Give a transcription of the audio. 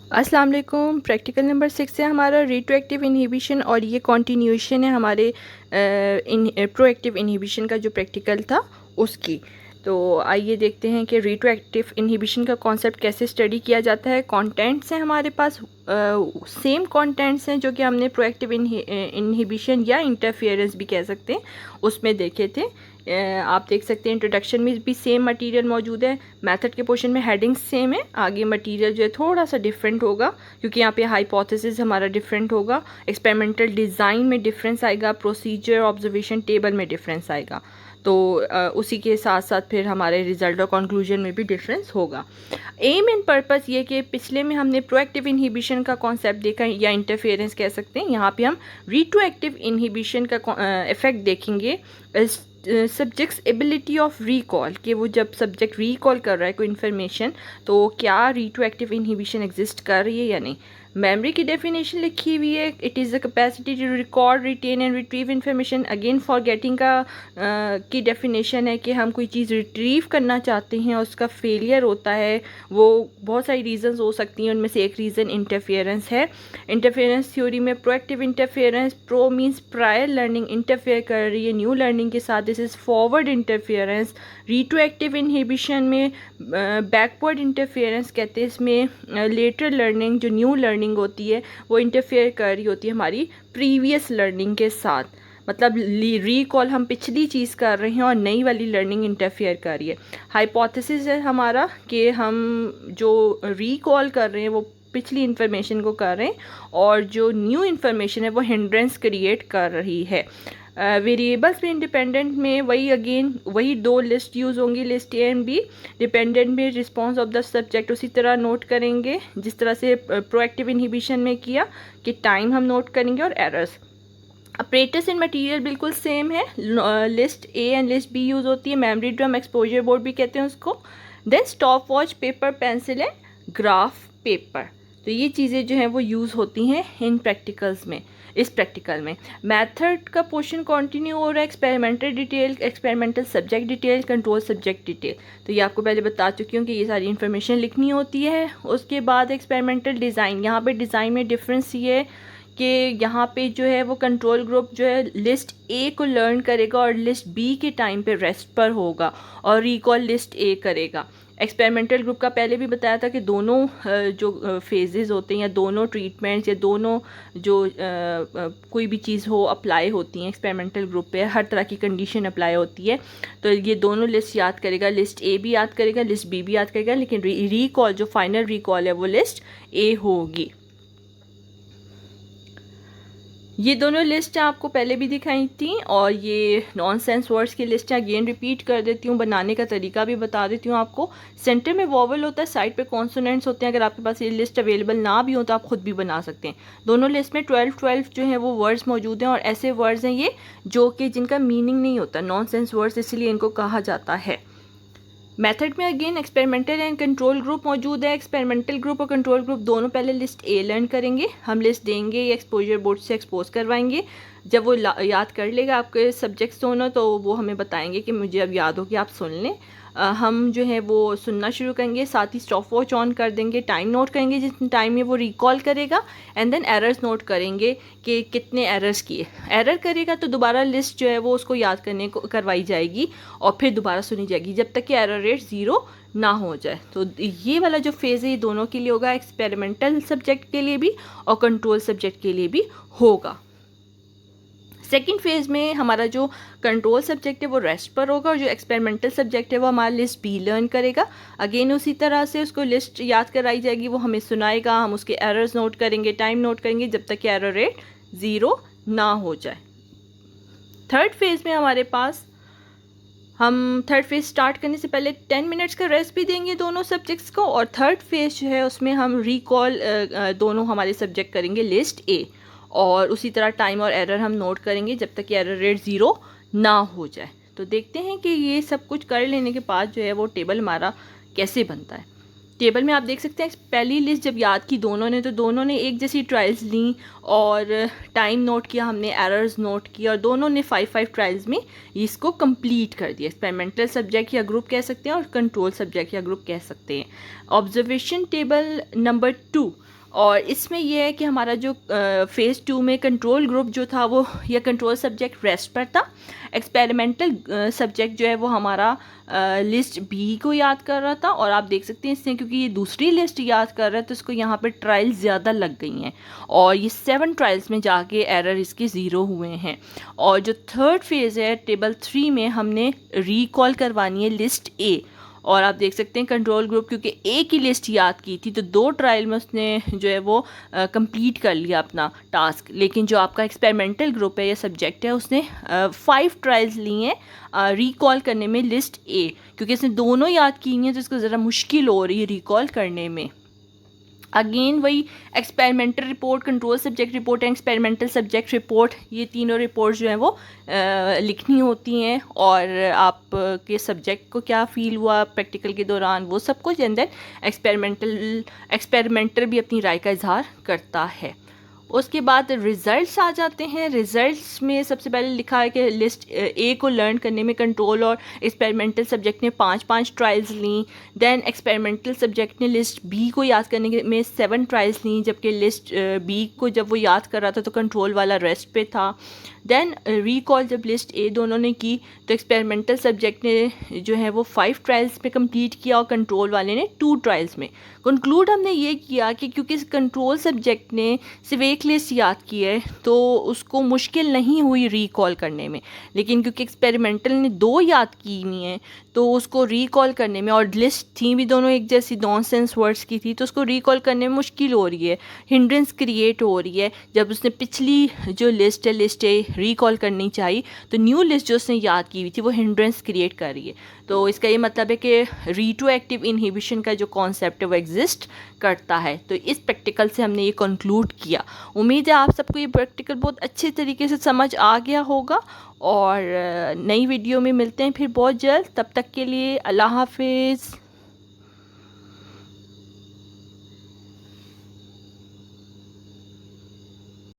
अस्सलाम वालेकुम। Practical number 6 है हमारा रिट्रोएक्टिव इनहिबिशन और ये कंटिन्यूएशन है हमारे प्रोएक्टिव इनहिबिशन का जो प्रैक्टिकल था उसकी। तो आइए देखते हैं कि रिट्रोएक्टिव इनहिबिशन का कॉन्सेप्ट कैसे स्टडी किया जाता है। कंटेंट्स हैं हमारे पास, सेम कंटेंट्स हैं जो कि हमने प्रोएक्टिव इनहिबिशन या इंटरफेरेंस भी कह सकते हैं उसमें देखे थे। आप देख सकते हैं इंट्रोडक्शन में भी सेम मटेरियल मौजूद है, मेथड के पोर्शन में हेडिंग्स सेम है, आगे मटेरियल जो है थोड़ा सा डिफरेंट होगा क्योंकि यहाँ पे हाइपोथेसिस हमारा डिफरेंट होगा, एक्सपेरिमेंटल डिज़ाइन में डिफरेंस आएगा, प्रोसीजर ऑब्जर्वेशन टेबल में डिफरेंस आएगा। तो उसी के साथ साथ फिर हमारे रिजल्ट और कंक्लूजन में भी डिफरेंस होगा। एम एंड पर्पस ये कि पिछले में हमने प्रोएक्टिव इनहिबिशन का कॉन्सेप्ट देखा या इंटरफेरेंस कह सकते हैं, यहाँ पे हम रिट्रोएक्टिव इनहिबिशन का इफेक्ट देखेंगे। सब्जेक्ट्स एबिलिटी ऑफ रिकॉल, कि वो जब सब्जेक्ट रिकॉल कर रहा है कोई इन्फॉर्मेशन तो क्या रिट्रोएक्टिव इनहिबिशन एग्जिस्ट कर रही है या नहीं। मेमोरी की डेफिनेशन लिखी हुई है, it is the capacity to record, retain and retrieve information. Again forgetting का की डेफिनेशन है कि हम कोई चीज़ रिट्रीव करना चाहते हैं और उसका फेलियर होता है, वो बहुत सारी रीजंस हो सकती हैं, उनमें से एक रीज़न इंटरफेरेंस है। इंटरफेरेंस थ्योरी में proactive interference, pro means prior learning interfere कर रही है न्यू लर्निंग के साथ, this is forward interference. Retroactive inhibition में बैकवर्ड इंटरफेरेंस कहते हैं, इसमें लेटरल लर्निंग जो न्यू लर्निंग होती है वो इंटरफेयर कर रही होती है हमारी प्रीवियस लर्निंग के साथ। मतलब रिकॉल हम पिछली चीज़ कर रहे हैं और नई वाली लर्निंग इंटरफेयर कर रही है। हाइपोथेसिस है हमारा कि हम जो रिकॉल कर रहे हैं वो पिछली इन्फॉर्मेशन को कर रहे हैं और जो न्यू इन्फॉर्मेशन है वो हिंड्रेंस क्रिएट कर रही है। वेरिएबल्स में इंडिपेंडेंट में वही दो लिस्ट यूज़ होंगी, list A and B. Dependent में रिस्पॉन्स ऑफ द सब्जेक्ट उसी तरह नोट करेंगे जिस तरह से प्रोएक्टिव इनहिबिशन में किया कि टाइम हम नोट करेंगे और एरर्स। अपरेटस एंड मटेरियल बिल्कुल सेम है, list A and list B use होती है, मेमोरी ड्रम, एक्सपोजर बोर्ड भी कहते हैं उसको। Then stopwatch, paper pencil and graph paper. तो ये चीज़ें जो हैं वो यूज़ होती हैं इन प्रैक्टिकल्स में। इस प्रैक्टिकल में मेथड का पोर्शन कंटिन्यू हो रहा है, experimental detail, experimental subject detail, control subject detail. तो ये आपको पहले बता चुकी हूँ कि ये सारी इन्फॉर्मेशन लिखनी होती है। उसके बाद एक्सपेरिमेंटल डिज़ाइन, यहाँ पे डिज़ाइन में डिफरेंस ये है कि यहाँ पे जो है वो कंट्रोल ग्रुप जो है लिस्ट ए को लर्न करेगा और लिस्ट बी के टाइम पे रेस्ट पर होगा और रिकॉल लिस्ट ए करेगा। एक्सपेरिमेंटल ग्रुप का पहले भी बताया था कि दोनों जो फेजेस होते हैं या दोनों ट्रीटमेंट्स या दोनों जो कोई भी चीज़ हो अप्लाई होती हैं एक्सपेरिमेंटल ग्रुप पे, हर तरह की कंडीशन अप्लाई होती है। तो ये दोनों लिस्ट याद करेगा, लिस्ट ए भी याद करेगा, लिस्ट बी भी याद करेगा, लेकिन रिकॉल जो फाइनल रिकॉल है वो लिस्ट ए होगी। ये दोनों लिस्ट आपको पहले भी दिखाई थी और ये नॉनसेंस वर्ड्स की लिस्ट है, अगेन रिपीट कर देती हूँ, बनाने का तरीका भी बता देती हूँ आपको। सेंटर में वॉवल होता है, साइड पे कॉन्सोनेंट्स होते हैं। अगर आपके पास ये लिस्ट अवेलेबल ना भी हो तो आप खुद भी बना सकते हैं। दोनों लिस्ट में 12 जो है वो वर्ड्स मौजूद हैं और ऐसे वर्ड्स हैं ये जो कि जिनका मीनिंग नहीं होता, नॉनसेंस वर्ड्स, इसलिए इनको कहा जाता है। मेथड में again experimental and control group मौजूद है। एक्सपेरिमेंटल ग्रुप और कंट्रोल ग्रुप दोनों पहले लिस्ट ए लर्न करेंगे, हम लिस्ट देंगे या एक्सपोजर बोर्ड से एक्सपोज करवाएंगे। जब वो याद कर लेगा आपके सब्जेक्ट्स दोनों तो वो हमें बताएंगे कि मुझे अब याद हो कि आप सुन लें। हम जो है वो सुनना शुरू करेंगे, साथ ही स्टॉप वॉच ऑन कर देंगे, टाइम नोट करेंगे जितने टाइम में वो रिकॉल करेगा, एंड देन एरर्स नोट करेंगे कि कितने एरर्स किए। एरर करेगा तो दोबारा लिस्ट जो है वो उसको याद करने को करवाई जाएगी और फिर दोबारा सुनी जाएगी जब तक कि एरर रेट 0 ना हो जाए। तो ये वाला जो फेज़ है ये दोनों के लिए होगा, एक्सपेरिमेंटल सब्जेक्ट के लिए भी और कंट्रोल सब्जेक्ट के लिए भी होगा। सेकेंड फेज़ में हमारा जो कंट्रोल सब्जेक्ट है वो रेस्ट पर होगा और जो एक्सपेरिमेंटल सब्जेक्ट है वो हमारा लिस्ट बी लर्न करेगा। अगेन उसी तरह से उसको लिस्ट याद कराई जाएगी, वो हमें सुनाएगा, हम उसके एरर्स नोट करेंगे, टाइम नोट करेंगे जब तक कि एरर रेट 0 ना हो जाए। थर्ड फेज़ में हमारे पास हम थर्ड फेज़ स्टार्ट करने से पहले 10 मिनट्स का रेस्ट भी देंगे दोनों सब्जेक्ट्स को, और थर्ड फेज़ जो है उसमें हम रिकॉल दोनों हमारे सब्जेक्ट करेंगे लिस्ट ए और उसी तरह टाइम और एरर हम नोट करेंगे जब तक कि एरर रेट 0 ना हो जाए। तो देखते हैं कि ये सब कुछ कर लेने के बाद जो है वो टेबल हमारा कैसे बनता है। टेबल में आप देख सकते हैं पहली लिस्ट जब याद की दोनों ने तो दोनों ने एक जैसी ट्रायल्स ली और टाइम नोट किया, हमने एरर्स नोट किया और दोनों ने 5 ट्रायल्स में इसको कंप्लीट कर दिया। एक्सपेरिमेंटल सब्जेक्ट या ग्रुप कह सकते हैं और कंट्रोल सब्जेक्ट या ग्रुप कह सकते हैं। ऑब्जर्वेशन टेबल नंबर 2 और इसमें यह है कि हमारा जो फ़ेज़ 2 में कंट्रोल ग्रुप जो था वो या कंट्रोल सब्जेक्ट रेस्ट पर था। एक्सपेरिमेंटल सब्जेक्ट जो है वो हमारा लिस्ट बी को याद कर रहा था, और आप देख सकते हैं इसने क्योंकि ये दूसरी लिस्ट याद कर रहा है तो इसको यहाँ पे ट्रायल्स ज़्यादा लग गई हैं, और ये 7 ट्रायल्स में जाके एरर इसके ज़ीरो हुए हैं। और जो थर्ड फेज़ है टेबल 3 में हमने रिकॉल करवानी है लिस्ट ए, और आप देख सकते हैं कंट्रोल ग्रुप क्योंकि एक ही लिस्ट याद की थी तो 2 ट्रायल में उसने जो है वो कंप्लीट कर लिया अपना टास्क, लेकिन जो आपका एक्सपेरिमेंटल ग्रुप है या सब्जेक्ट है उसने 5 ट्रायल्स ली हैं रिकॉल करने में लिस्ट ए, क्योंकि इसने दोनों याद की हैं तो इसको ज़रा मुश्किल हो रही है रिकॉल करने में। अगेन वही experimental report, control subject report and experimental subject report, ये तीनों रिपोर्ट्स जो हैं वो लिखनी होती हैं, और आपके सब्जेक्ट को क्या फ़ील हुआ प्रैक्टिकल के दौरान वो सब कुछ, एंड देन एक्सपेरिमेंटर भी अपनी राय का इजहार करता है। उसके बाद रिज़ल्ट्स आ जाते हैं। रिज़ल्ट्स में सबसे पहले लिखा है कि लिस्ट ए को लर्न करने में कंट्रोल और एक्सपेरिमेंटल सब्जेक्ट ने 5-5 ट्रायल्स ली। देन एक्सपेरिमेंटल सब्जेक्ट ने लिस्ट बी को याद करने में 7 ट्रायल्स ली, जबकि लिस्ट बी को जब वो याद कर रहा था तो कंट्रोल वाला रेस्ट पे था। देन रिकॉल जब लिस्ट ए दोनों ने की तो एक्सपेरिमेंटल सब्जेक्ट ने जो है वो 5 ट्रायल्स में कंप्लीट किया और कंट्रोल वाले ने 2 ट्रायल्स में। कंक्लूड हमने ये किया कि क्योंकि कंट्रोल सब्जेक्ट ने सिर्फ एक लिस्ट याद की है तो उसको मुश्किल नहीं हुई रिकॉल करने में, लेकिन क्योंकि एक्सपेरिमेंटल ने 2 याद की हुई हैं तो उसको रिकॉल करने में, और लिस्ट थी भी दोनों एक जैसी नॉनसेंस वर्ड्स की थी, तो उसको रिकॉल करने में मुश्किल हो रही है, हिंड्रेंस क्रिएट हो रही है। जब उसने पिछली जो लिस्ट है लिस्ट ए रिकॉल करनी चाहिए तो न्यू लिस्ट जो उसने याद की हुई थी वो हिंड्रेंस क्रिएट कर रही है। तो इसका ये मतलब है कि रिट्रोएक्टिव इनहिबिशन का जो कॉन्सेप्ट है वो एग्जिस्ट करता है। तो इस प्रैक्टिकल से हमने ये कंक्लूड किया। उम्मीद है आप सबको ये प्रैक्टिकल बहुत अच्छे तरीके से समझ आ गया होगा, और नई वीडियो में मिलते हैं फिर बहुत जल्द। तब तक के लिए अल्लाह हाफिज़।